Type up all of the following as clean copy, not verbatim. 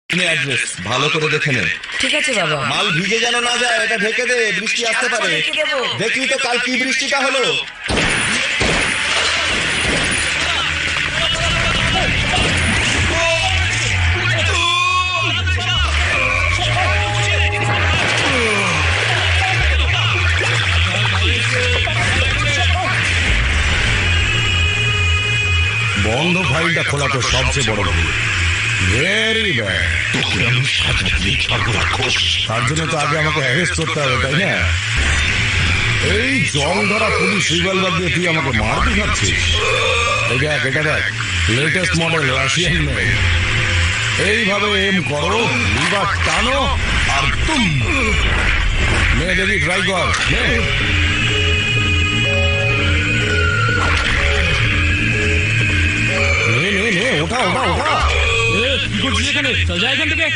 Address ভালো করে দেখে নে। ঠিক আছে বাবা। মাল ভিজে যেন না যায়, এটা ঢেকে দে, বৃষ্টি আসতে পারে। দেখলি তো কাল কি বৃষ্টিটা হলো। বন্ধ ফাইলটা খোলা তো সবচেয়ে বড় ভুল। Very bad. তোকে আমি সাজা দিয়ে ছাড়বো রাক্ষস। তার জন্য তো আগে আমাকে অ্যারেস্ট করতে হবে, তাই না? এই জং ধরা পুলিশ রিভলভার দিয়ে তুই আমাকে মারতে যাচ্ছিস? এই দেখ, এটা দেখ, লেটেস্ট মডেল রাশিয়ান মেড। এইভাবে এম করো, লিভার টানো আর তুম নে, দেখি ট্রাই কর। নে নে নে নে, ওঠা ওঠা ওঠা। কি করছিস এখানে? চল যা এখান থেকে।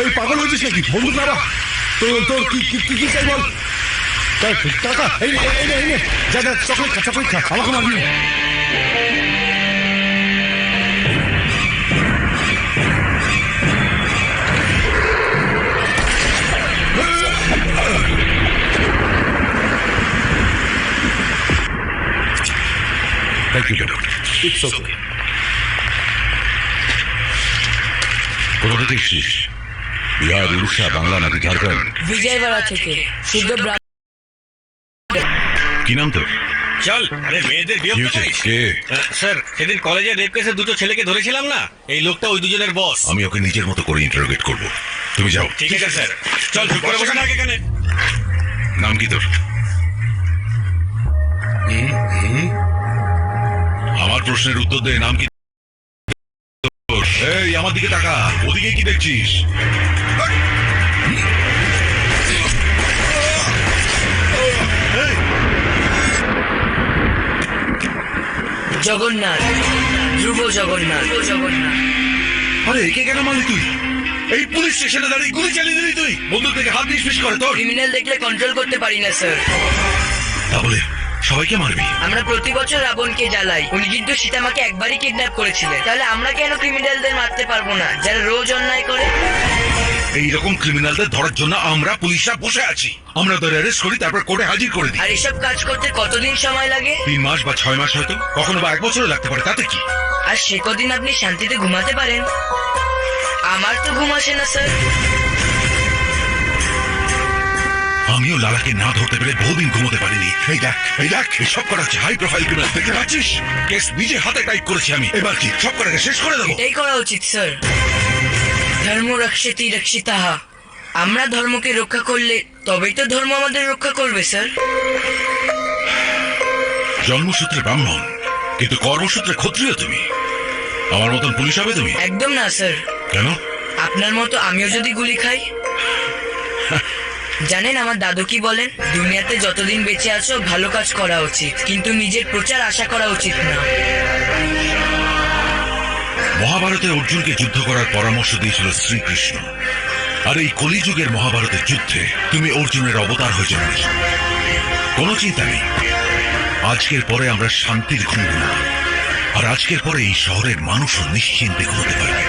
এই পাগল হয়েছিস নাকি? বন্দুক না, তোর তোর কি কি কি চাই বল? টাকা এই নে, যা যা, চকলেট খা, আমাকে মারবি। Thank you, Doctor. It's okay. কোথা থেকে এসেছিস? বিহার, উড়িষ্যা, বাংলা নাকি ঝাড়খণ্ড? বিজয়বাড়া থেকে, শুদ্ধ কি নাম তোর? চল, আরে মেয়েদের বিরক্ত করিস। কে? স্যার, সেদিন কলেজে রেপ কেসে দুটো ছেলেকে ধরেছিলাম না, এই লোকটা ওই দুজনের বস। আমি ওকে নিজের মতো করে ইন্টারোগেট করব। তুমি যাও। ঠিক আছে স্যার, চল চুপ করে বসে থাক এখানে। নাম কি তোর? আমার প্রশ্নের উত্তর দে, নাম কি তোর? এই আমার দিকে তাকা, ওদিকে কি দেখছিস? জগন্নাথ, ধ্রুব জগন্নাথ। আরে একে কেন মারলি তুই? এই পুলিশ স্টেশনে দাঁড়িয়ে গুলি চালিয়ে দিলি তুই? বন্দুক থেকে হাত নিষ্পিস করে তোর? ক্রিমিনাল দেখলে কন্ট্রোল করতে পারি না স্যার। তাহলে সবাইকে মারবি? আমরা প্রতি বছর রাবণকে জ্বালাই, উনি কিন্তু সীতামাকে একবারই কিডন্যাপ করেছিলেন। তাহলে আমরা কেন ক্রিমিনালদের মারতে পারবো না, যারা রোজ অন্যায় করে? এইরকম ক্রিমিনালদের ধরার জন্য আমরা পুলিশরা বসে আছি। আমরা তাদের অ্যারেস্ট করি, তারপর কোর্টে হাজির করে দিই। আর এসব কাজ করতে কতদিন সময় লাগে? 3 মাস বা 6 মাস, হয়তো কখনো বা 1 বছরও লাগতে পারে, তাতে কি? আর সে কদিন আপনি শান্তিতে ঘুমাতে পারেন? আমার তো ঘুম আসে না স্যার। আমিও লালাকে না ধরতে পেরে বহুদিন ঘুমোতে পারিনি। এই দেখ, সব করা হচ্ছে হাই প্রোফাইল ক্রিমিনাল, দেখতে পাচ্ছিস? কেস নিজে হাতে টাইপ করেছি আমি। এবার কি সব করাকে শেষ করে দেবো? এটাই করা উচিত স্যার। ধর্ম রক্ষতি রক্ষিতাহা। আমরা ধর্মকে রক্ষা করলে তবেই তো ধর্ম আমাদের রক্ষা করবে স্যার। জন্মসূত্রে ব্রাহ্মণ, কিন্তু কর্মসূত্রে ক্ষত্রিয় তুমি। আমার মতন পুলিশ হবে তুমি? একদম না স্যার। কেন? আপনার মতো আমিও যদি গুলি খাই। জানেন আমার দাদু কি বলেন? দুনিয়াতে যতদিন বেঁচে আছো ভালো কাজ করা উচিত, কিন্তু নিজের প্রচার আশা করা উচিত না। মহাভারতে অর্জুনকে যুদ্ধ করার পরামর্শ দিয়েছিল শ্রীকৃষ্ণ। আর এই কলিযুগের মহাভারতের যুদ্ধে তুমি অর্জুনের অবতার হয়ে জন্মেছ। কোনো চিন্তা নেই, আজকের পরে আমরা শান্তির ঘুম ঘুমাবো। আর আজকের পরে এই শহরের মানুষও নিশ্চিন্তে ঘুমোতে পারবে।